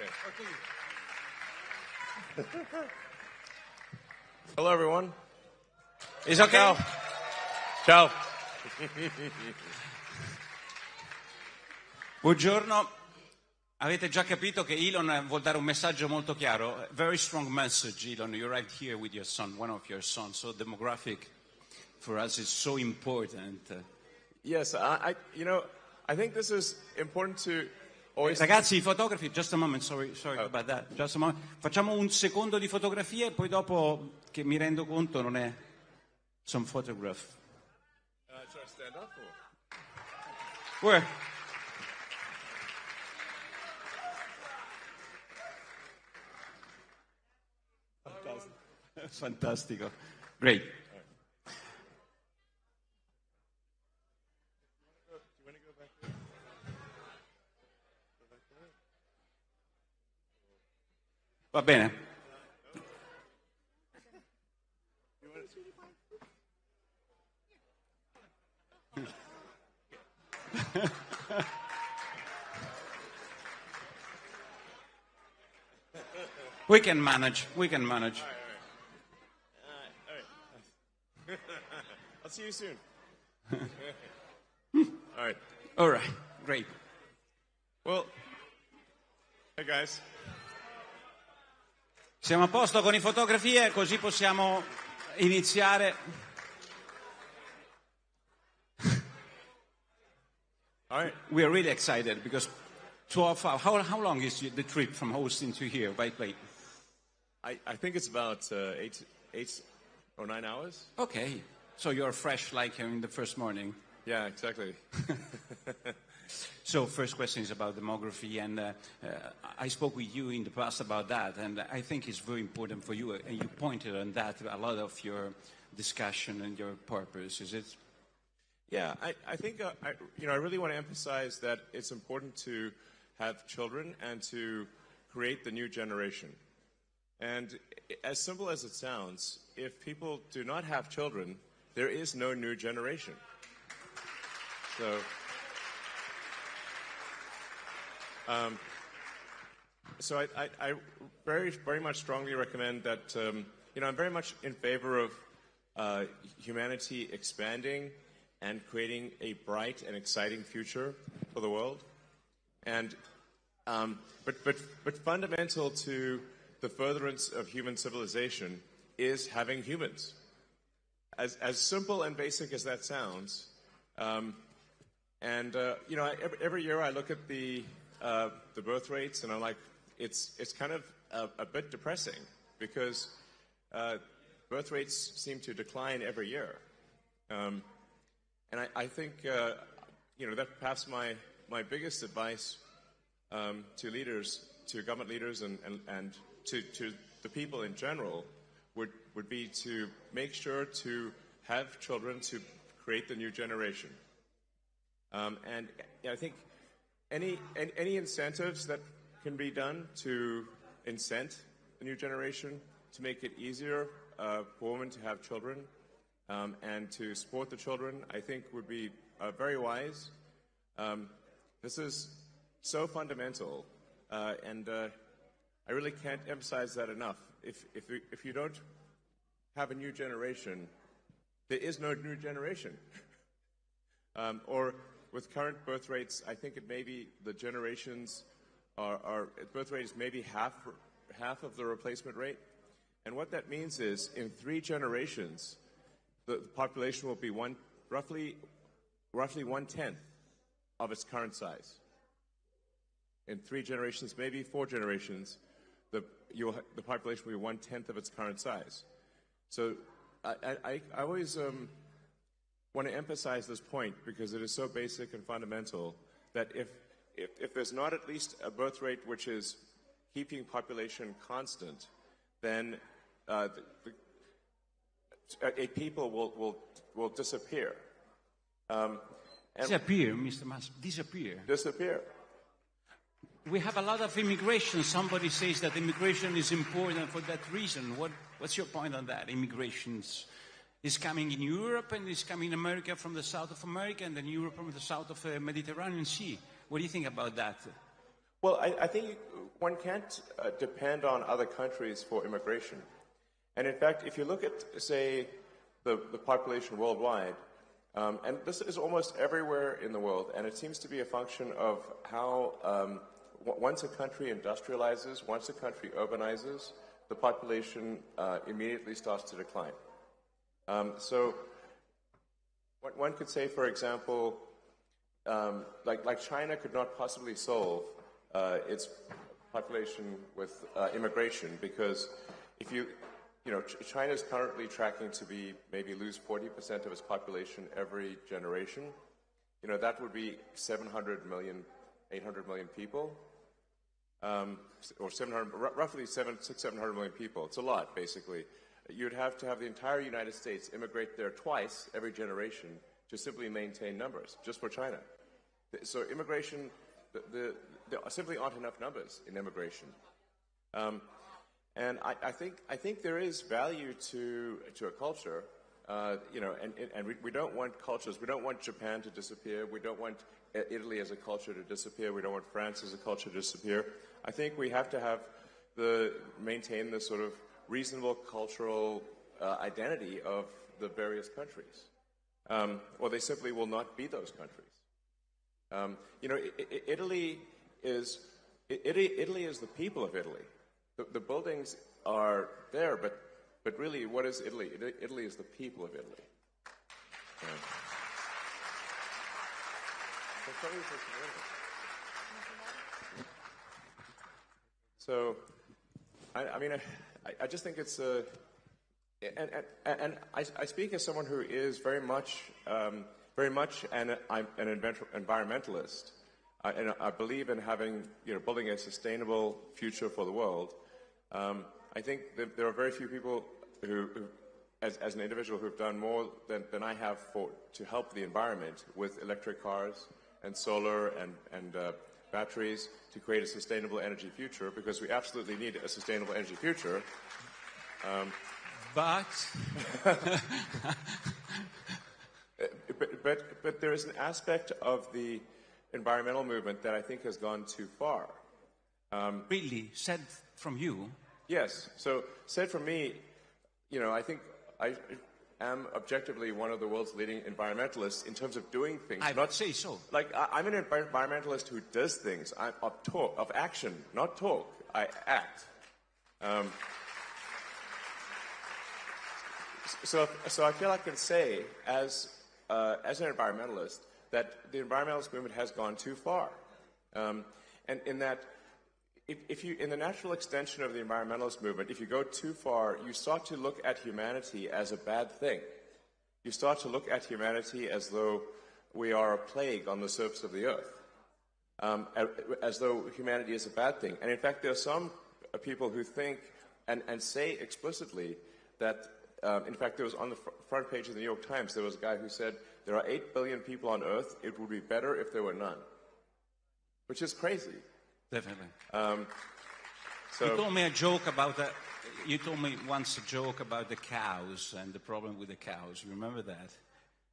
Okay. Hello, everyone. Is okay? Ciao. Ciao. Buongiorno. Avete già capito che Elon vuol dare un messaggio molto chiaro. Very strong message, Elon. You're right here with your son, one of your sons. So demographic for us is so important. Yes, I think this is important to always... Ragazzi, i fotografi, just a moment, sorry about that. Just a moment. Facciamo un secondo di fotografie e poi dopo, che mi rendo conto, non è some photograph. Should I stand up or... Where? Fantastico. Great. Va bene. We can manage. All right. I'll see you soon. All right. Great. Well, hey guys. Siamo a posto con le fotografie, così possiamo iniziare. All right. We are really excited because 12 hours. How long is the trip from Austin to here by plane? I think it's about 8 or 9 hours. Okay. So you're fresh like in the first morning. Yeah, exactly. So first question is about demography, and I spoke with you in the past about that, and I think it's very important for you, and you pointed on that a lot of your discussion and your purpose. Is it? Yeah, I think I really want to emphasize that it's important to have children and to create the new generation. And as simple as it sounds, if people do not have children, there is no new generation. So I very, very much strongly recommend that, I'm very much in favor of humanity expanding and creating a bright and exciting future for the world. And, but fundamental to the furtherance of human civilization is having humans. As simple and basic as that sounds, every year I look at the birth rates and I'm like, it's kind of a bit depressing because birth rates seem to decline every year, and I think that perhaps my biggest advice to leaders, to government leaders, and to the people in general would be to make sure to have children to create the new generation. And I think any incentives that can be done to incent the new generation, to make it easier for women to have children and to support the children, I think would be very wise. This is so fundamental, and I really can't emphasize that enough. If you don't have a new generation, there is no new generation. Or with current birth rates, I think it may be the generations birth rate is maybe half of the replacement rate. And what that means is in 3 generations, the population will be roughly 1/10 of its current size. In 3 generations, maybe 4 generations, the population will be 1/10 of its current size. So I always want to emphasize this point because it is so basic and fundamental that if there's not at least a birth rate which is keeping population constant, then a people will disappear. Disappear, Mr. Musk. Disappear. We have a lot of immigration. Somebody says that immigration is important for that reason. What's your point on that? Immigration is coming in Europe and is coming in America from the south of America and then Europe from the south of the Mediterranean Sea. What do you think about that? Well, I think one can't depend on other countries for immigration. And in fact, if you look at, say, the population worldwide, and this is almost everywhere in the world, and it seems to be a function of how once a country industrializes, once a country urbanizes, the population immediately starts to decline. So one could say, for example, like China could not possibly solve its population with immigration, because if you know, China is currently tracking to be maybe lose 40% of its population every generation. You know, that would be 700 million, 800 million people, or 700, roughly 700 million people. It's a lot, basically. You'd have to have the entire United States immigrate there twice every generation to simply maintain numbers, just for China. So immigration, there simply aren't enough numbers in immigration. And I think there is value to a culture, you know, and we don't want cultures. We don't want Japan to disappear. We don't want Italy as a culture to disappear. We don't want France as a culture to disappear. I think we have to have maintain the sort of reasonable cultural identity of the various countries, or they simply will not be those countries. You know, Italy is the people of Italy. The buildings are there, but really, what is Italy? Italy is the people of Italy. Yeah. So, I mean, I just think it's and I speak as someone who is very much an environmentalist, and I believe in having, you know, building a sustainable future for the world. I think that there are very few people who as an individual, who have done more than I have to help the environment with electric cars and solar and batteries to create a sustainable energy future, because we absolutely need a sustainable energy future. But there is an aspect of the environmental movement that I think has gone too far. Really, said from you? Yes. So, said from me, you know, I think I am objectively one of the world's leading environmentalists in terms of doing things. I would say so. Like, I'm an environmentalist who does things. I'm of action, not talk. I act. So I feel I can say, as an environmentalist, that the environmentalist movement has gone too far, and in that, if you, in the natural extension of the environmentalist movement, if you go too far, you start to look at humanity as a bad thing. You start to look at humanity as though we are a plague on the surface of the earth, as though humanity is a bad thing. And in fact, there are some people who think and say explicitly that, in fact, there was on the front page of the New York Times, there was a guy who said, there are 8 billion people on Earth, it would be better if there were none. Which is crazy. Definitely. So you told me a joke about that. You told me once a joke about the cows and the problem with the cows. Remember that?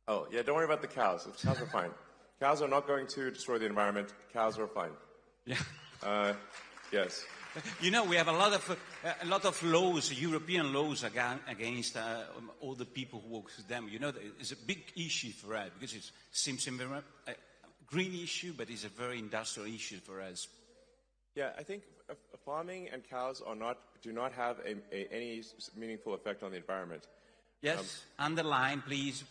Oh, yeah, don't worry about the cows. The cows are fine. Cows are not going to destroy the environment. Cows are fine. Yeah. Yes. You know, we have a lot of laws, European laws against all the people who work with them. You know, it's a big issue for us because it seems a green issue, but it's a very industrial issue for us. Yeah, I think farming and cows do not have any meaningful effect on the environment. Yes, underline, please.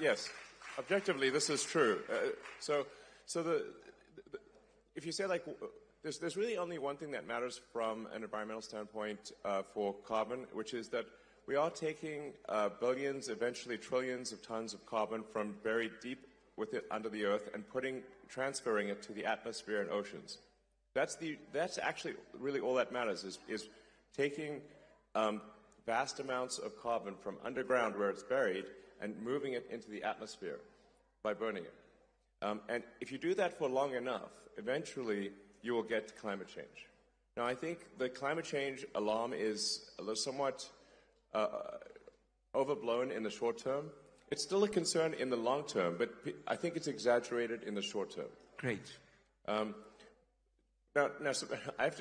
Yes, objectively, this is true. So if you say, like, there's really only one thing that matters from an environmental standpoint for carbon, which is that we are taking billions, eventually trillions of tons of carbon from buried deep under the earth and transferring it to the atmosphere and oceans. That's actually really all that matters is taking vast amounts of carbon from underground where it's buried and moving it into the atmosphere by burning it. And if you do that for long enough, eventually you will get climate change. Now, I think the climate change alarm is somewhat overblown in the short term. It's still a concern in the long term, but I think it's exaggerated in the short term. Great. Now, so I'm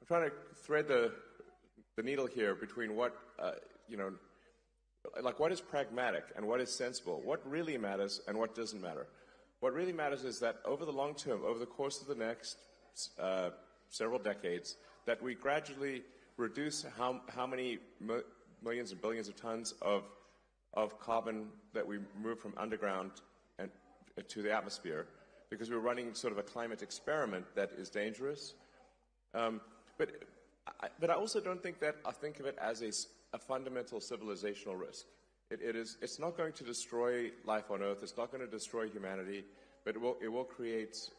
trying to thread the needle here between what, like what is pragmatic and what is sensible, what really matters and what doesn't matter. What really matters is that over the long term, over the course of the next several decades, that we gradually reduce how many millions and billions of tons of carbon that we move from underground and to the atmosphere, because we're running sort of a climate experiment that is dangerous. But I also don't think that I think of it as a fundamental civilizational risk. It's not going to destroy life on Earth. It's not going to destroy humanity, but it will create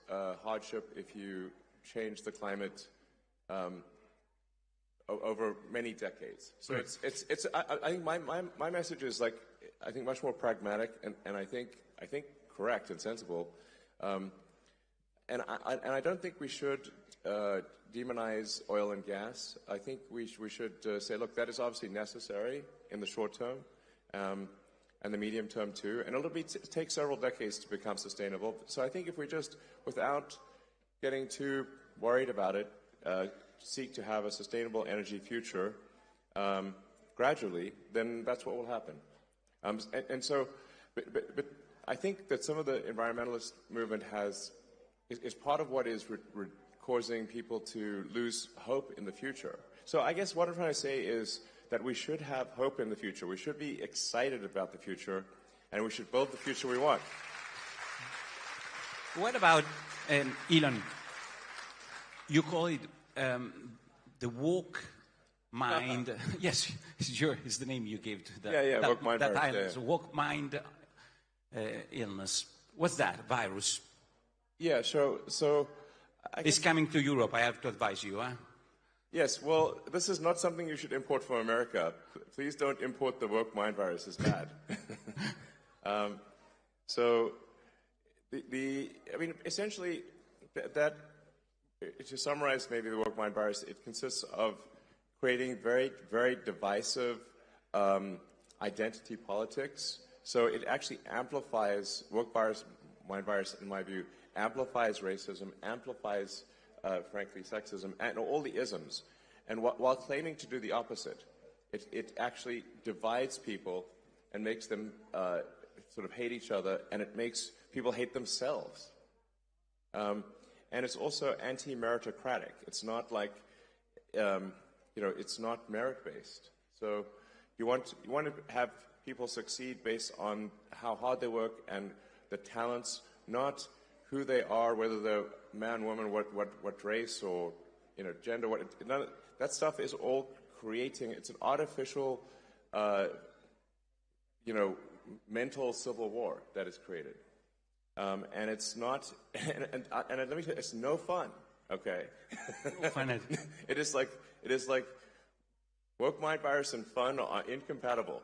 hardship if you change the climate over many decades. So I think my message is like I think much more pragmatic and I think correct and sensible. And I don't think we should demonize oil and gas. I think we should say, look, that is obviously necessary in the short term and the medium term too, and it'll take several decades to become sustainable. So I think if we just, without getting too worried about it, seek to have a sustainable energy future gradually, then that's what will happen. But I think that some of the environmentalist movement is part of what is causing people to lose hope in the future. So I guess what I'm trying to say is that we should have hope in the future. We should be excited about the future, and we should build the future we want. What about, Elon, you call it the woke mind. Yes, it's the name you gave to that. Woke mind that virus. Illness, woke mind illness. What's that virus? Yeah, so it's coming to Europe. I have to advise you, huh? Yes, well, this is not something you should import from America. Please don't import the woke mind virus. It's bad. So, I mean, essentially, that to summarize maybe the woke mind virus, it consists of creating very, very divisive identity politics. So it actually amplifies, woke virus, mind virus, in my view, amplifies racism, amplifies, frankly, sexism, and all the isms. And while claiming to do the opposite, it actually divides people and makes them sort of hate each other, and it makes people hate themselves. And it's also anti-meritocratic. It's not like, it's not merit-based. So you want to have people succeed based on how hard they work and the talents, not who they are, whether they're man, woman, what race or gender. That stuff is all creating. It's an artificial, mental civil war that is created, and it's not. And let me tell you, it's no fun. Okay, no fun. It is like woke mind virus and fun are incompatible.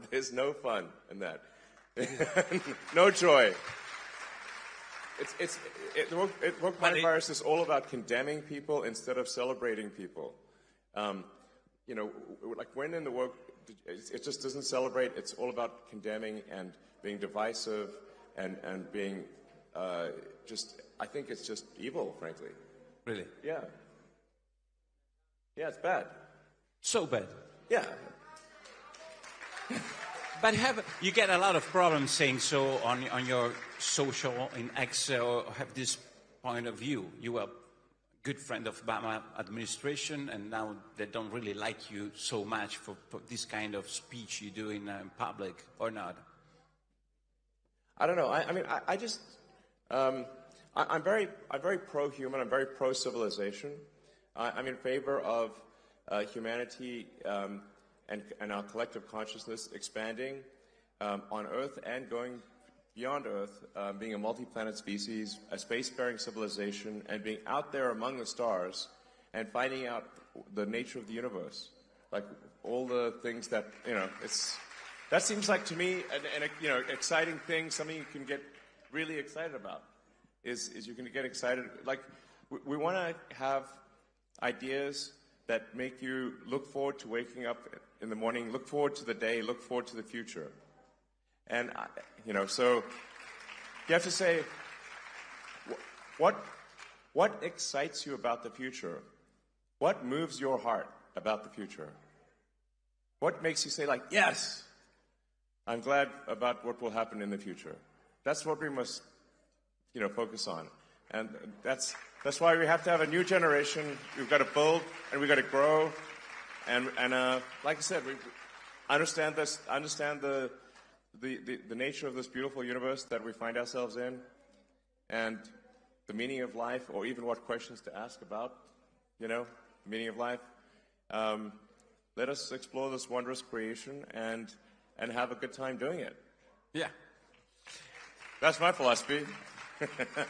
There's no fun in that. No joy. Woke mind virus is all about condemning people instead of celebrating people. Like when in the woke, it just doesn't celebrate. It's all about condemning and being divisive and being I think it's just evil, frankly. Really? Yeah. Yeah, it's bad. So bad. Yeah. But you get a lot of problems saying so on your social in X, or have this point of view. You were a good friend of Obama administration, and now they don't really like you so much for this kind of speech you do in public, or not? I don't know. I'm very pro-human. I'm very pro-civilization. I'm in favor of humanity and our collective consciousness expanding on Earth and going beyond Earth, being a multi-planet species, a spacefaring civilization, and being out there among the stars and finding out the nature of the universe. Like all the things that, that seems like to me an exciting thing, something you can get really excited about, is you can get excited. Like we want to have ideas that make you look forward to waking up in the morning, look forward to the day, look forward to the future. And, so you have to say, what What excites you about the future? What moves your heart about the future? What makes you say, like, yes, I'm glad about what will happen in the future? That's what we must, focus on. And that's why we have to have a new generation. We've got to build and we've got to grow. And like I said, we understand this, understand the nature of this beautiful universe that we find ourselves in, and the meaning of life, or even what questions to ask about, the meaning of life. Let us explore this wondrous creation and have a good time doing it. Yeah. That's my philosophy.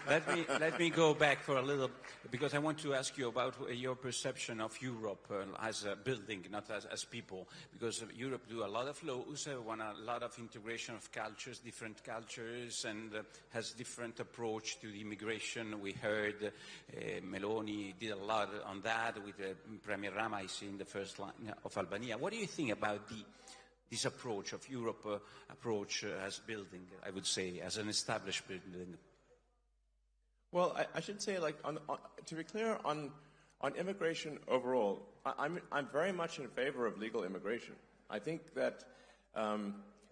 Let me go back for a little, because I want to ask you about your perception of Europe as a building, not as people. Because Europe do a lot of laws, want a lot of integration of cultures, different cultures, and has different approach to the immigration. We heard Meloni did a lot on that with Premier Rama, I see, in the first line of Albania. What do you think about this approach of Europe, approach as building, I would say, as an established building? Well, I should say, to be clear, on immigration overall, I'm very much in favor of legal immigration. I think that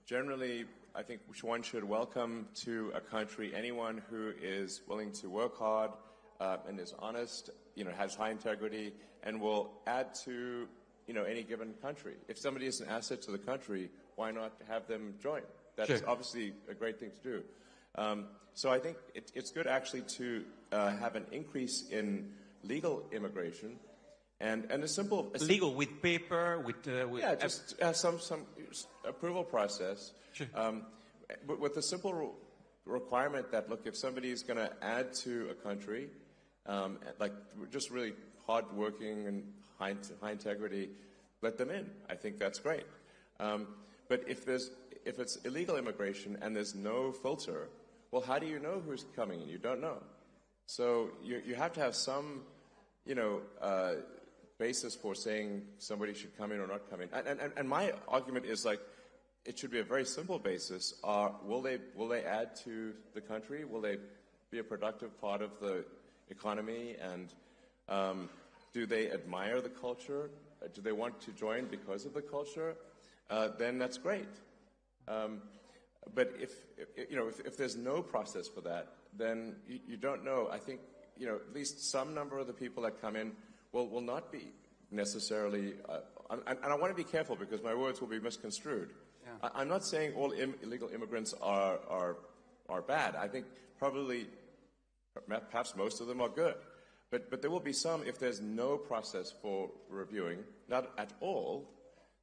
generally, I think one should welcome to a country anyone who is willing to work hard and is honest, has high integrity, and will add to any given country. If somebody is an asset to the country, why not have them join? That's Sure. Obviously a great thing to do. So I think it's good actually to have an increase in legal immigration, and a simple legal with paper, with just some approval process. Sure. But with the simple requirement that, look, if somebody is going to add to a country, just really hardworking and high integrity, let them in. I think that's great. But if it's illegal immigration and there's no filter, well, how do you know who's coming in? You don't know. So you have to have some, basis for saying somebody should come in or not come in. And my argument is, it should be a very simple basis. Will they add to the country? Will they be a productive part of the economy? And do they admire the culture? Do they want to join because of the culture? Then that's great. But if there's no process for that, then you don't know. I think at least some number of the people that come in will not be necessarily. And I want to be careful because my words will be misconstrued. Yeah. I'm not saying all illegal immigrants are bad. I think perhaps most of them are good. But there will be some, if there's no process for reviewing, not at all,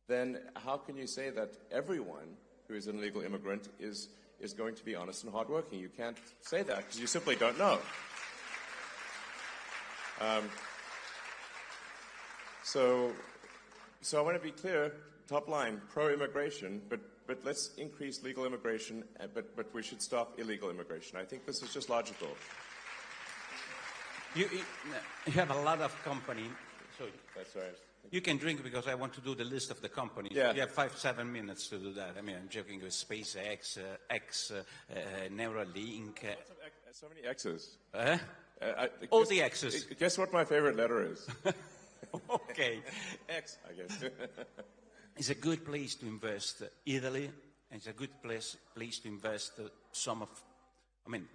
then how can you say that everyone who is an illegal immigrant is going to be honest and hardworking? You can't say that because you simply don't know. So I want to be clear, top line, pro-immigration, but let's increase legal immigration, but we should stop illegal immigration. I think this is just logical. You have a lot of companies. So that's right. You can drink because I want to do the list of the companies. Yeah. You have 5-7 minutes to do that. I mean, I'm joking with SpaceX, Neuralink. So many X's. All the X's. Guess what my favorite letter is? Okay. X, I guess. It's a good place to invest, Italy, and it's a good place to invest some of,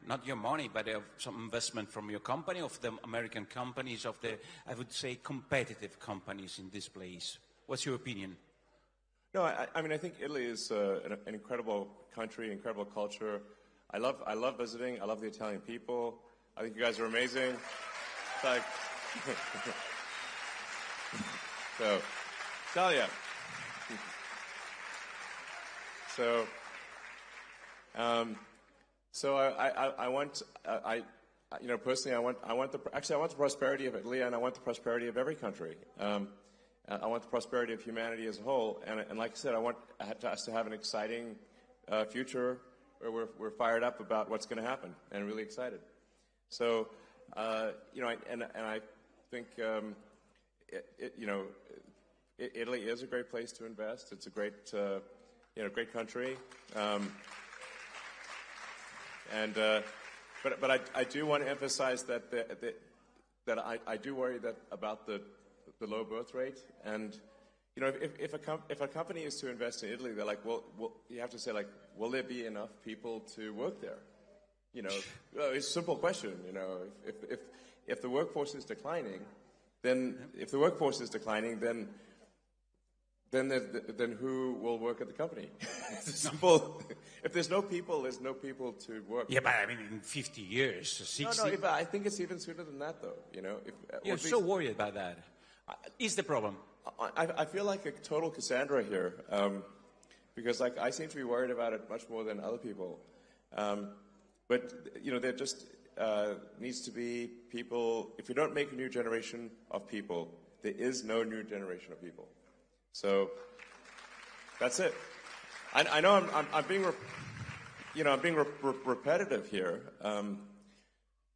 not your money, but some investment from your company, of the American companies, of the, I would say, competitive companies in this place. What's your opinion? No, I think Italy is an incredible country, incredible culture. I love visiting. I love the Italian people. I think you guys are amazing. It's like, so, Italia. So I want, personally, I want the prosperity of Italy, and I want the prosperity of every country. I want the prosperity of humanity as a whole, and like I said, I want us to have an exciting future where we're fired up about what's going to happen and really excited. So, I think Italy is a great place to invest. It's a great, great country. But I do want to emphasize that that I do worry about the low birth rate. And if a company is to invest in Italy, they're like, well, you have to say, like, will there be enough people to work there? It's a simple question. If the workforce is declining, then who will work at the company? It's simple. If there's no people, there's no people to work. Yeah, but I mean, in 50 years, 60... No, I think it's even sooner than that, though. You're so worried about that. Is the problem? I feel like a total Cassandra here, because I seem to be worried about it much more than other people. But there just needs to be people. If you don't make a new generation of people, there is no new generation of people. So that's it. I know I'm being repetitive here,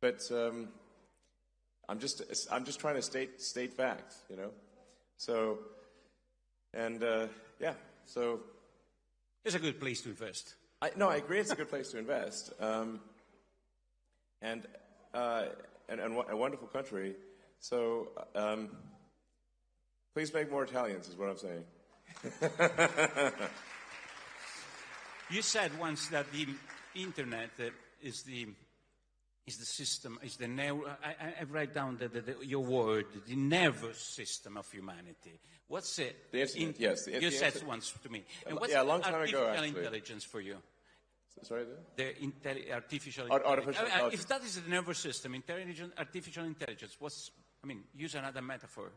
but I'm just trying to state facts, So, and so it's a good place to invest. I agree. It's a good place to invest, and a wonderful country. So, please make more Italians, is what I'm saying. You said once that the internet is the system, is the I write down your word, the nervous system of humanity. What's it? The internet, yes. You said once to me. And what's a long time ago, actually. Artificial intelligence for you? Sorry? Artificial intelligence. If that is the nervous system, artificial intelligence, use another metaphor.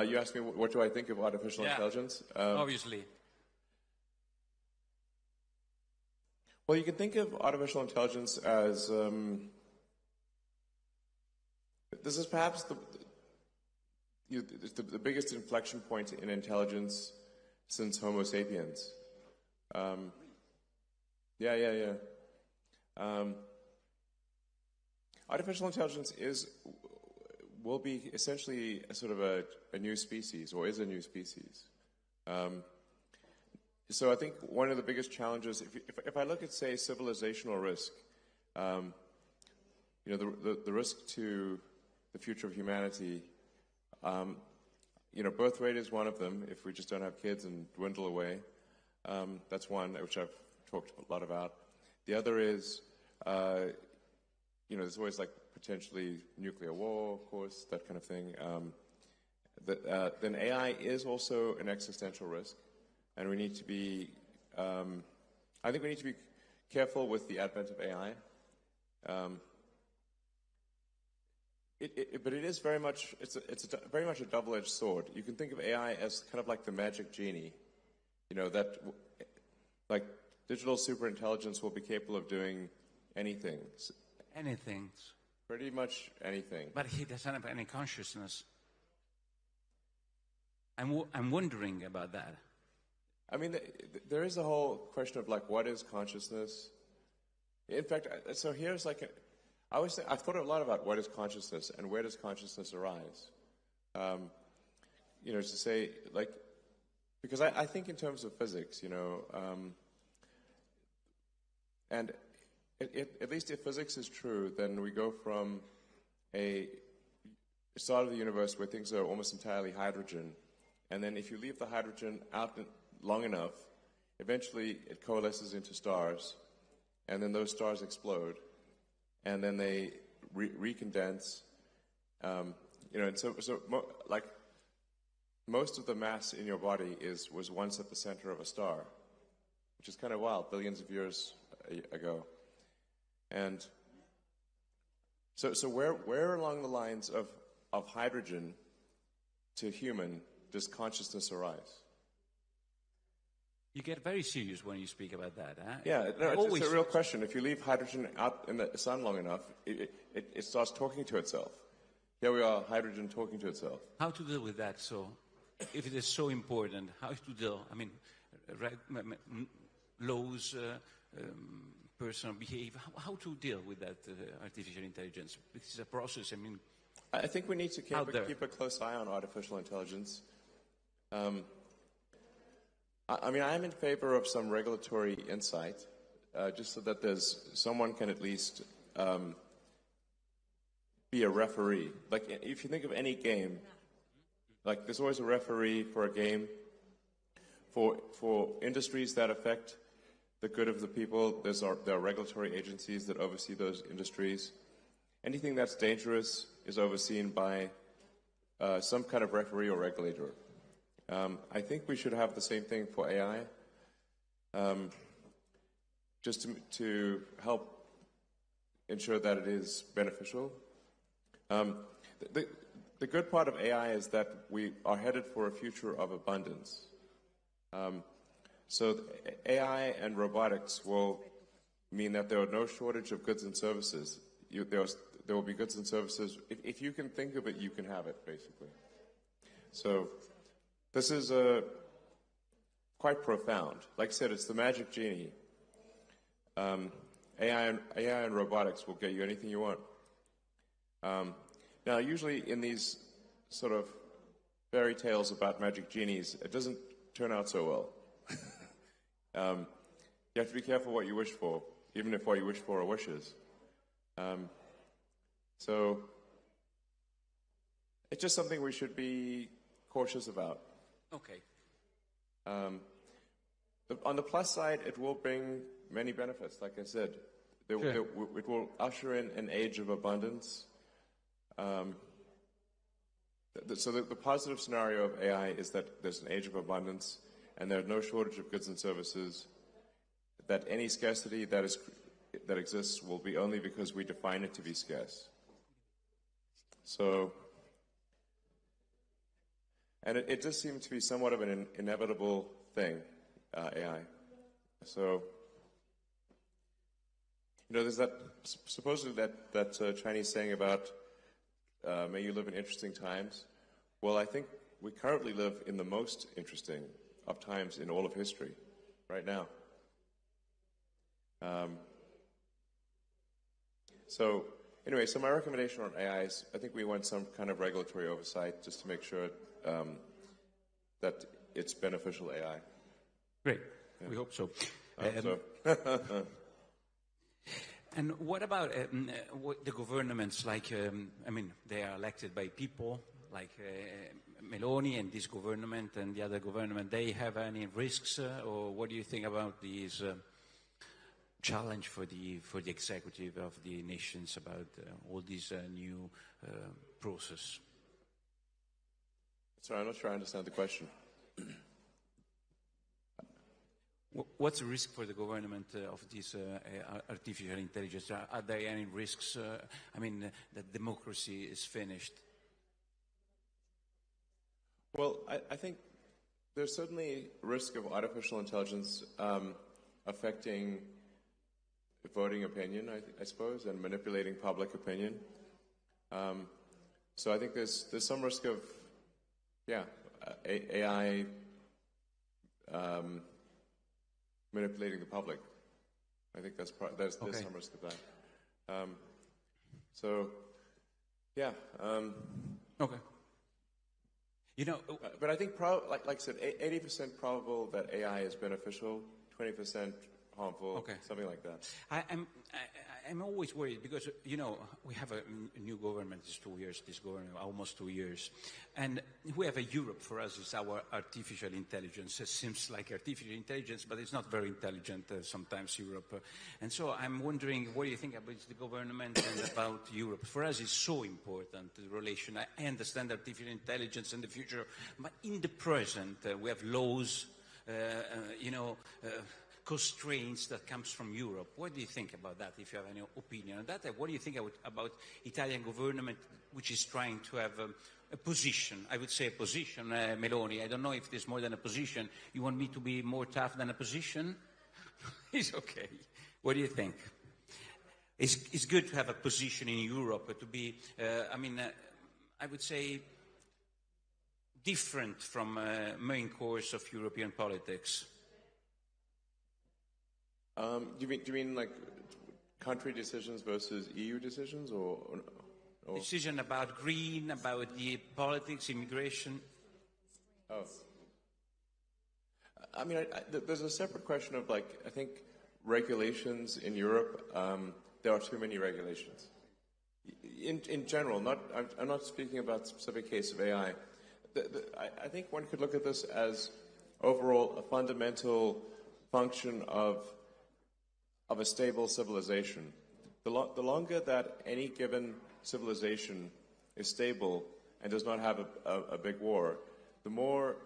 You asked me what do I think of artificial intelligence? Obviously. Well, you can think of artificial intelligence as this is perhaps the biggest inflection point in intelligence since Homo sapiens. Artificial intelligence will be essentially a sort of a new species, or is a new species. So I think one of the biggest challenges, if I look at, say, civilizational risk, the risk to the future of humanity, birth rate is one of them. If we just don't have kids and dwindle away, that's one which I've talked a lot about. The other is, there's always potentially nuclear war, of course, that kind of thing. Then AI is also an existential risk. And we need to be, I think we need to be careful with the advent of AI. But it is very much, very much a double-edged sword. You can think of AI as kind of like the magic genie, that digital superintelligence will be capable of doing anything. Anything. Pretty much anything. But he doesn't have any consciousness. I'm wondering about that. I mean, there is a whole question of what is consciousness? In fact, so here's I've thought a lot about what is consciousness and where does consciousness arise. To say because I think in terms of physics, and at least if physics is true, then we go from a start of the universe where things are almost entirely hydrogen, and then if you leave the hydrogen out long enough, eventually it coalesces into stars, and then those stars explode, and then they recondense, and most of the mass in your body was once at the center of a star, which is kind of wild, billions of years ago, and so where along the lines of hydrogen to human does consciousness arise? You get very serious when you speak about that, huh? Yeah, no, it's a real question. If you leave hydrogen out in the sun long enough, it starts talking to itself. Here we are, hydrogen talking to itself. How to deal with that? So, if it is so important, how to deal? I mean, laws, personal behavior. How to deal with that artificial intelligence? This is a process. I mean, I think we need to keep a close eye on artificial intelligence. I mean, I am in favor of some regulatory insight, just so that someone can at least be a referee. Like, if you think of any game, like there's always a referee for a game. For industries that affect the good of the people, there are regulatory agencies that oversee those industries. Anything that's dangerous is overseen by some kind of referee or regulator. I think we should have the same thing for AI, just to help ensure that it is beneficial. The good part of AI is that we are headed for a future of abundance. So AI and robotics will mean that there are no shortage of goods and services. There will be goods and services. If you can think of it, you can have it, basically. So this is quite profound. Like I said, it's the magic genie. AI and robotics will get you anything you want. Now, usually in these sort of fairy tales about magic genies, it doesn't turn out so well. You have to be careful what you wish for, even if what you wish for are wishes. So it's just something we should be cautious about. Okay. On the plus side, it will bring many benefits. Like I said, it will usher in an age of abundance. So the positive scenario of AI is that there's an age of abundance, and there's no shortage of goods and services. That any scarcity that exists will be only because we define it to be scarce. So, and it does seem to be somewhat of an inevitable thing, AI. So, there's that supposedly that Chinese saying about may you live in interesting times. Well, I think we currently live in the most interesting of times in all of history, right now. So anyway, so my recommendation on AI is I think we want some kind of regulatory oversight just to make sure that it's beneficial AI. Great. Yeah. We hope so. And what about the governments? Like, they are elected by people, like Meloni and this government and the other government. They have any risks, or what do you think about these challenge for the executive of the nations about all these new process? Sorry, I'm not sure I understand the question. What's the risk for the government of this artificial intelligence? Are there any risks? That democracy is finished? Well, I think there's certainly risk of artificial intelligence affecting voting opinion, I suppose, and manipulating public opinion. So I think there's some risk of, AI manipulating the public. I think there's some risk of that. Okay. But I think, like I said, 80% probable that AI is beneficial, 20% harmful, something like that. I'm always worried because, we have a new government, it's 2 years, this government, almost 2 years. And we have a Europe, for us, is our artificial intelligence. It seems like artificial intelligence, but it's not very intelligent sometimes, Europe. And so I'm wondering, what do you think about the government and about Europe? For us, it's so important, the relation. I understand artificial intelligence in the future, but in the present, we have laws, constraints that comes from Europe. What do you think about that, if you have any opinion on that? What do you think about Italian government, which is trying to have a position, I would say a position, Meloni? I don't know if there's more than a position. You want me to be more tough than a position? It's okay. What do you think? It's good to have a position in Europe, to be, I would say, different from main course of European politics. Do you mean like country decisions versus EU decisions, or decision about green, about the politics, immigration? Oh, there's a separate question of I think regulations in Europe. There are too many regulations. in general, I'm not speaking about a specific case of AI. I think one could look at this as overall a fundamental function of a stable civilization. The longer that any given civilization is stable and does not have a big war, the more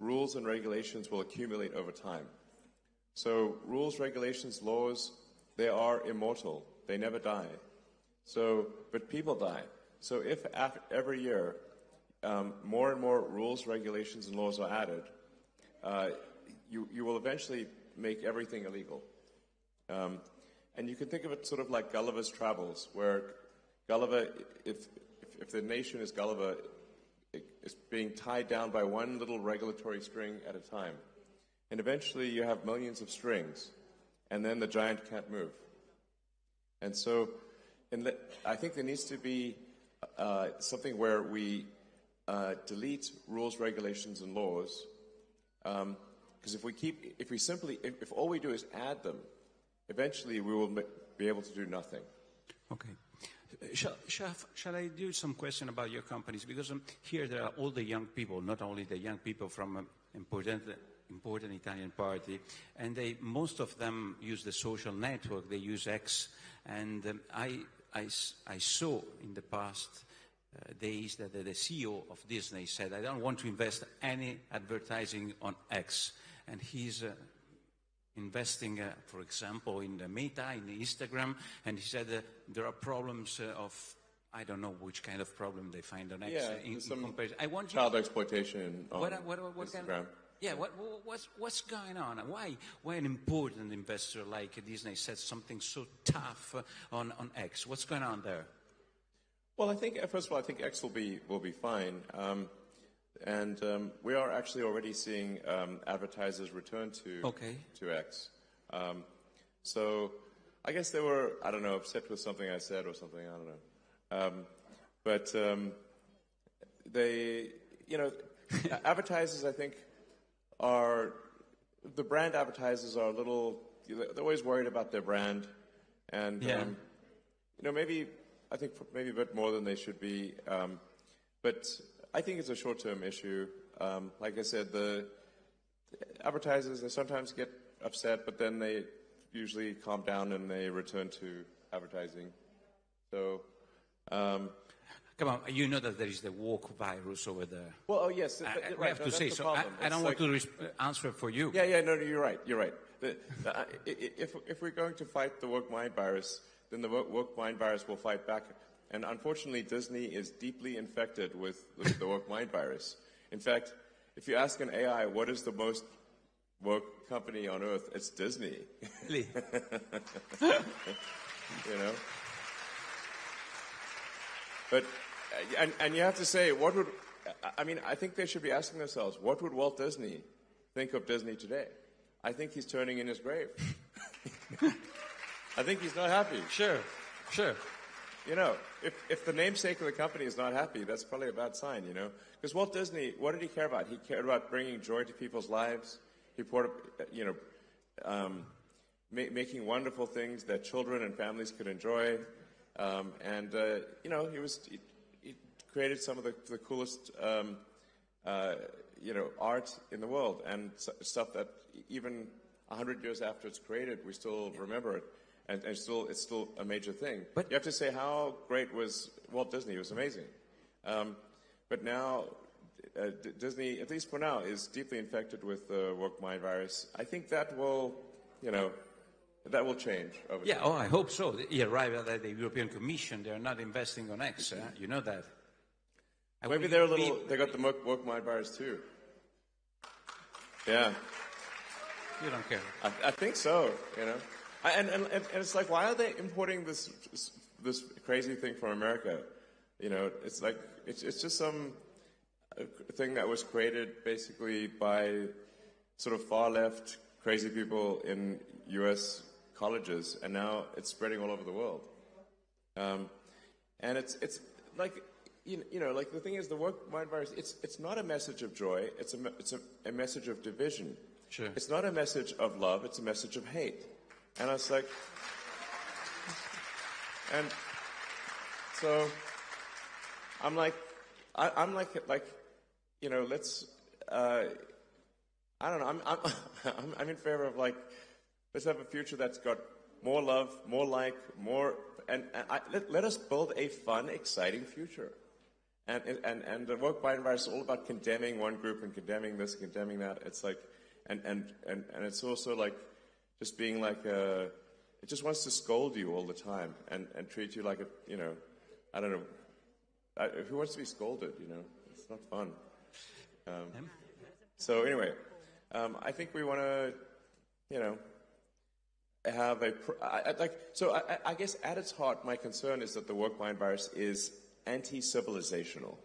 rules and regulations will accumulate over time. So rules, regulations, laws, they are immortal. They never die. But people die. So if every year more and more rules, regulations, and laws are added, you will eventually make everything illegal. And you can think of it sort of like Gulliver's Travels, where Gulliver, if the nation is Gulliver, it's being tied down by one little regulatory string at a time. And eventually you have millions of strings, and then the giant can't move. And so I think there needs to be something where we delete rules, regulations, and laws, because if all we do is add them, eventually we will be able to do nothing. Okay. Shall I do some question about your companies? Because here there are all the young people, not only the young people from important Italian party, and most of them use the social network. They use X, and I saw in the past days that the CEO of Disney said, "I don't want to invest any advertising on X," and he's investing, for example, in the Meta, in the Instagram, and he said there are problems of, I don't know which kind of problem they find on X. In comparison. I want child exploitation on Instagram. What's going on? Why an important investor like Disney says something so tough on X? What's going on there? Well, first of all, I think X will be fine. And we are actually already seeing advertisers return to X. So I guess they were, I don't know, upset with something I said or something, I don't know. But they, advertisers, I think, the brand advertisers are they're always worried about their brand. And, maybe a bit more than they should be. But I think it's a short-term issue. Like I said, the advertisers, they sometimes get upset, but then they usually calm down and they return to advertising. So, come on, you know that there is the woke virus over there. Well, oh yes, I have to say so. I don't want to answer for you. Yeah, no, you're right. If we're going to fight the woke mind virus, then the woke mind virus will fight back. And unfortunately, Disney is deeply infected with the woke mind virus. In fact, if you ask an AI what is the most woke company on earth, it's Disney. Really? But and you have to say, I think they should be asking themselves, what would Walt Disney think of Disney today? I think he's turning in his grave. I think he's not happy. Sure. If the namesake of the company is not happy, that's probably a bad sign, Because Walt Disney, what did he care about? He cared about bringing joy to people's lives. He making wonderful things that children and families could enjoy. He created some of the coolest, art in the world, and stuff that even 100 years after it's created, we still remember it. And it's still a major thing. But you have to say, how great was Walt Disney? It was amazing. But now, Disney, at least for now, is deeply infected with the woke mind virus. I think that will change over time. Yeah, I hope so. You're right that the European Commission, they're not investing on X. You know that. Maybe they got the woke mind virus too. Yeah. You don't care. I think so, And it's like, why are they importing this crazy thing from America? It's like it's just some thing that was created basically by sort of far left crazy people in U.S. colleges, and now it's spreading all over the world. And it's like like the thing is, the woke mind virus. It's not a message of joy. It's a message of division. Sure. It's not a message of love. It's a message of hate. And I was like, and So I'm like, you know, let's. I don't know. I'm in favor of, like, let's have a future that's got more love, more like, more, and let us build a fun, exciting future. And the woke Biden virus is all about condemning one group and condemning this, and condemning that. It's like, and it's also like just being like it just wants to scold you all the time and treat you like a, you know, I don't know. Who wants to be scolded? You know, it's not fun. So anyway. I think we want to, you know, have I guess at its heart, my concern is that the woke mind virus is anti-civilizational.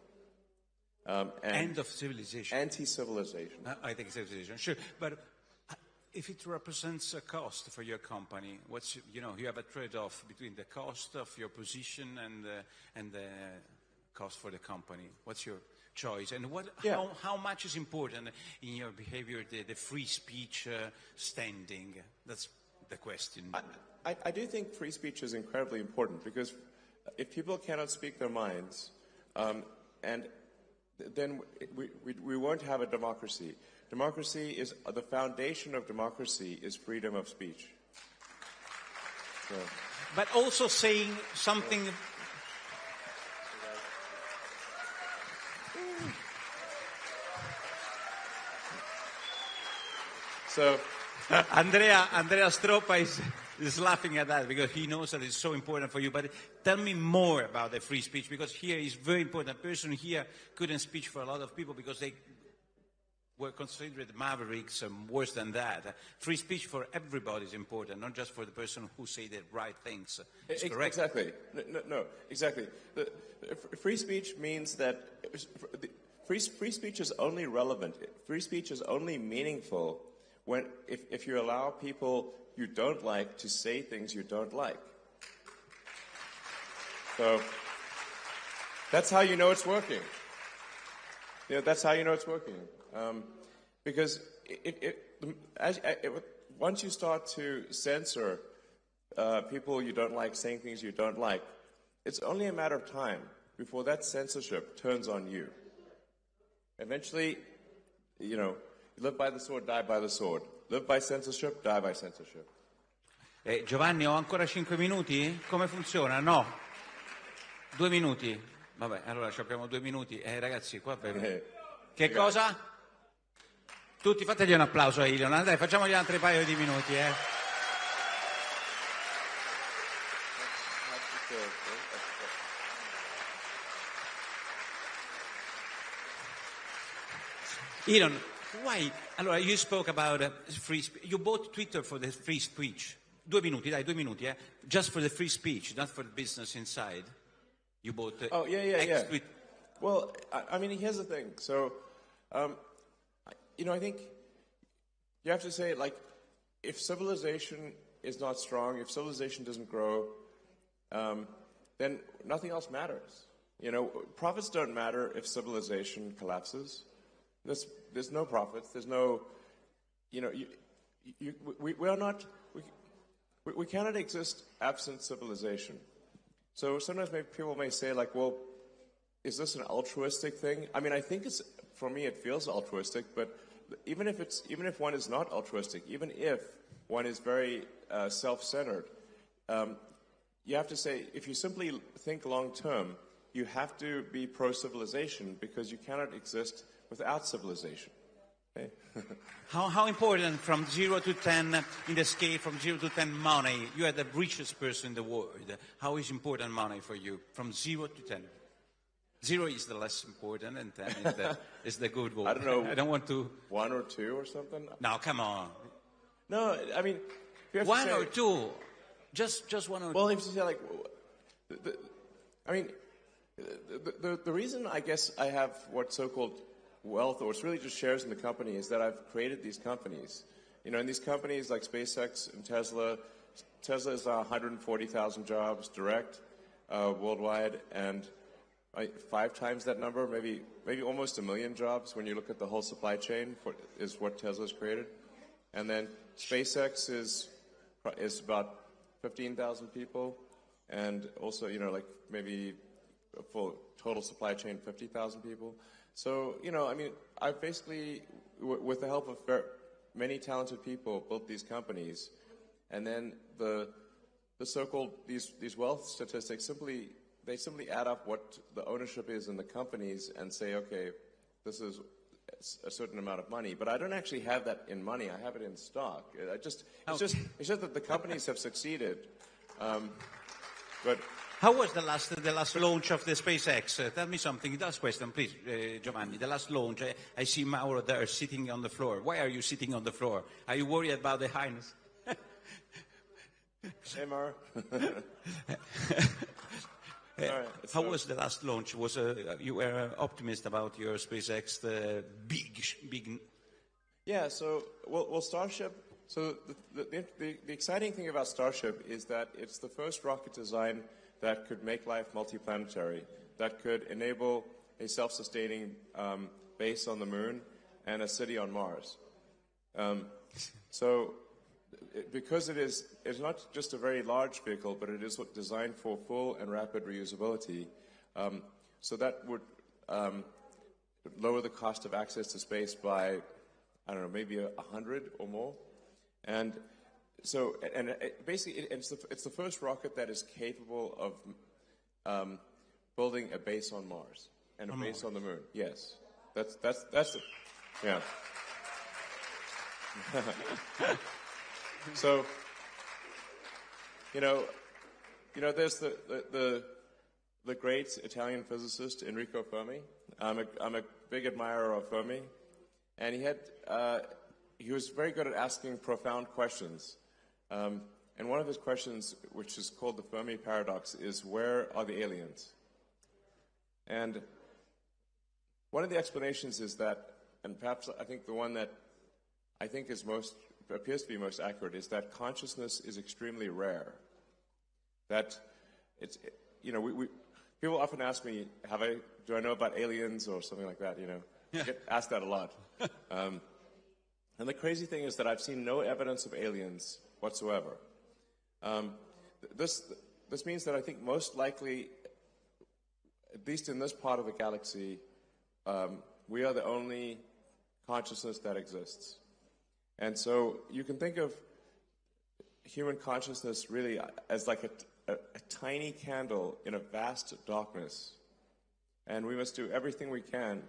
End of civilization. Anti-civilization. I think civilization, sure. But if it represents a cost for your company, you have a trade-off between the cost of your position and the cost for the company. What's your choice, and how much is important in your behavior the free speech standing? That's the question. I do think free speech is incredibly important, because if people cannot speak their minds, and then we won't have a democracy. Democracy is the foundation of democracy is freedom of speech. So. But also saying something. So, Andrea Stroppa is laughing at that because he knows that it's so important for you. But tell me more about the free speech, because here is very important. A person here couldn't speak for a lot of people because they were considered mavericks and worse than that. Free speech for everybody is important, not just for the person who say the right things. It's correct. Exactly. No, exactly. Free speech means that free speech is only relevant. Free speech is only meaningful if you allow people you don't like to say things you don't like. So that's how you know it's working. You know, that's how you know it's working. Because once you start to censor people you don't like saying things you don't like, it's only a matter of time before that censorship turns on you. Eventually, you know, live by the sword, die by the sword. Live by censorship, die by censorship. Giovanni, ho ancora 5 minuti? Come funziona? No. 2 minuti. Vabbè, allora abbiamo 2 minuti. Ragazzi, qua che cosa? Tutti fategli un applauso a Elon. Dai, facciamogli altri paio di minuti, Elon, why? Allora, you spoke about free speech. You bought Twitter for the free speech. 2 minuti, dai, 2 minuti, just for the free speech, not for the business inside. You bought yeah. Well, I mean, here's the thing. So, you know, I think you have to say, like, if civilization is not strong, if civilization doesn't grow, then nothing else matters. You know, profits don't matter if civilization collapses. There's no profits. There's no, you know, we cannot exist absent civilization. So sometimes people may say, like, well, is this an altruistic thing? I mean, I think for me it feels altruistic, but even if one is not altruistic, even if one is very self-centered, you have to say, if you simply think long-term, you have to be pro-civilization, because you cannot exist without civilization. Okay? How important from 0 to 10 in the scale, from 0 to 10 money? You are the richest person in the world. How is important money for you from 0 to 10? 0 is the less important, and 10 is the good one. I don't know. I don't want to. 1 or 2 or something? No, come on. No, I mean, you have 1 to say, or 2. Just 1 or 2. Well, if you say, like, I mean, the reason I guess I have what so-called wealth, or it's really just shares in the company, is that I've created these companies. You know, in these companies like SpaceX and Tesla is 140,000 jobs direct worldwide, and 5 times that number, maybe almost 1 million jobs when you look at the whole supply chain is what Tesla's created. And then SpaceX is about 15,000 people, and also, like maybe for total supply chain, 50,000 people. So, I mean, I've basically, with the help of many talented people, built these companies, and then the so-called these wealth statistics simply add up what the ownership is in the companies and say, okay, this is a certain amount of money. But I don't actually have that in money. I have it in stock. It's just that the companies have succeeded. But how was the last launch of the SpaceX? Tell me something. Last question, please, Giovanni. The last launch. I see Mauro there sitting on the floor. Why are you sitting on the floor? Are you worried about the highness? Hey, Mauro. How was the last launch? You were an optimist about your SpaceX, the big? Yeah. So, well, Starship. So the exciting thing about Starship is that it's the first rocket design that could make life multiplanetary, that could enable a self-sustaining base on the moon and a city on Mars. Because it's not just a very large vehicle, but it is designed for full and rapid reusability. So that would lower the cost of access to space by, I don't know, maybe 100 or more. And so, basically, it's the first rocket that is capable of building a base on Mars and a base on the moon. Yes, that's it. Yeah. So, there's the great Italian physicist Enrico Fermi. I'm a big admirer of Fermi, and he was very good at asking profound questions. And one of his questions, which is called the Fermi paradox, is where are the aliens? And one of the explanations is that, and perhaps I think the one that I think appears to be most accurate, is that consciousness is extremely rare. That people often ask me, do I know about aliens or something like that? I get asked that a lot. And the crazy thing is that I've seen no evidence of aliens whatsoever. This means that I think most likely, at least in this part of the galaxy, we are the only consciousness that exists. And so you can think of human consciousness really as like a tiny candle in a vast darkness. And we must do everything we can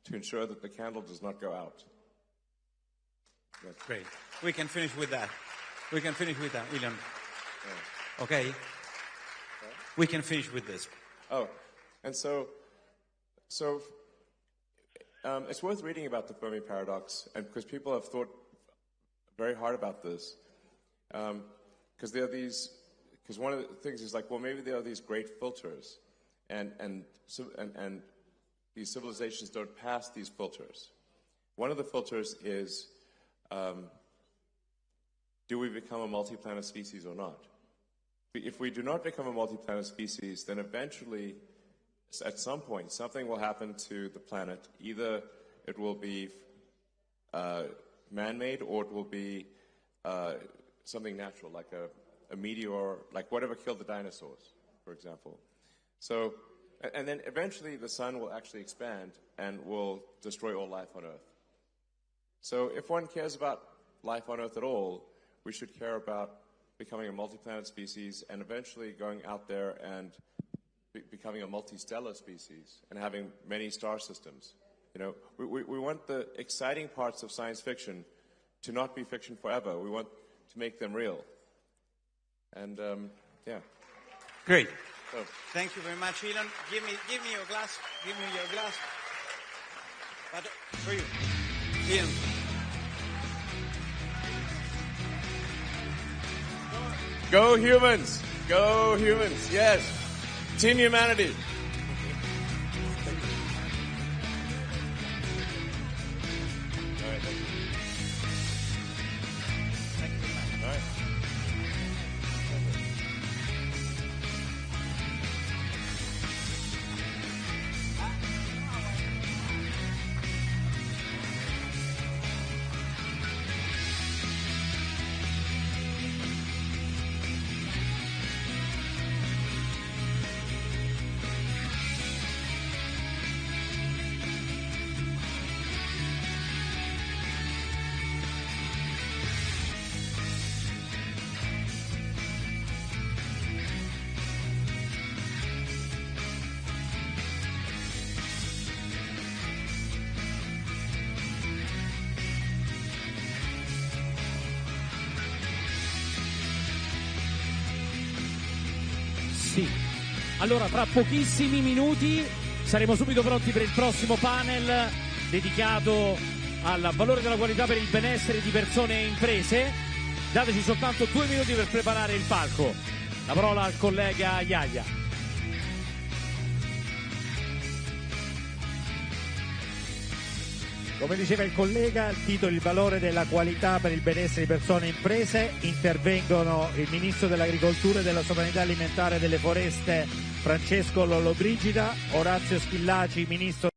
to ensure that the candle does not go out. Yes. Great. We can finish with that. Elon. Yeah. Okay? We can finish with this. Oh, and so it's worth reading about the Fermi paradox, and because people have thought very hard about this, because one of the things is like, well, maybe there are these great filters, and these civilizations don't pass these filters. One of the filters is, do we become a multi-planet species or not? If we do not become a multi-planet species, then eventually, at some point, something will happen to the planet. Either it will be man-made, or it will be something natural, like a meteor, like whatever killed the dinosaurs, for example. So, and then eventually the sun will actually expand and will destroy all life on Earth. So if one cares about life on Earth at all, we should care about becoming a multi-planet species and eventually going out there and becoming a multi-stellar species and having many star systems. We want the exciting parts of science fiction to not be fiction forever. We want to make them real. And, yeah. Great. So. Thank you very much, Elon. Give me your glass. Give me your glass. But for you, Elon. Go humans! Go humans! Yes! Team Humanity! Allora, tra pochissimi minuti saremo subito pronti per il prossimo panel dedicato al valore della qualità per il benessere di persone e imprese. Dateci soltanto 2 minuti per preparare il palco. La parola al collega Iaia. Come diceva il collega, il titolo: il valore della qualità per il benessere di persone e imprese. Intervengono il Ministro dell'Agricoltura e della Sovranità Alimentare e delle Foreste Francesco Lollobrigida, Orazio Schillaci, Ministro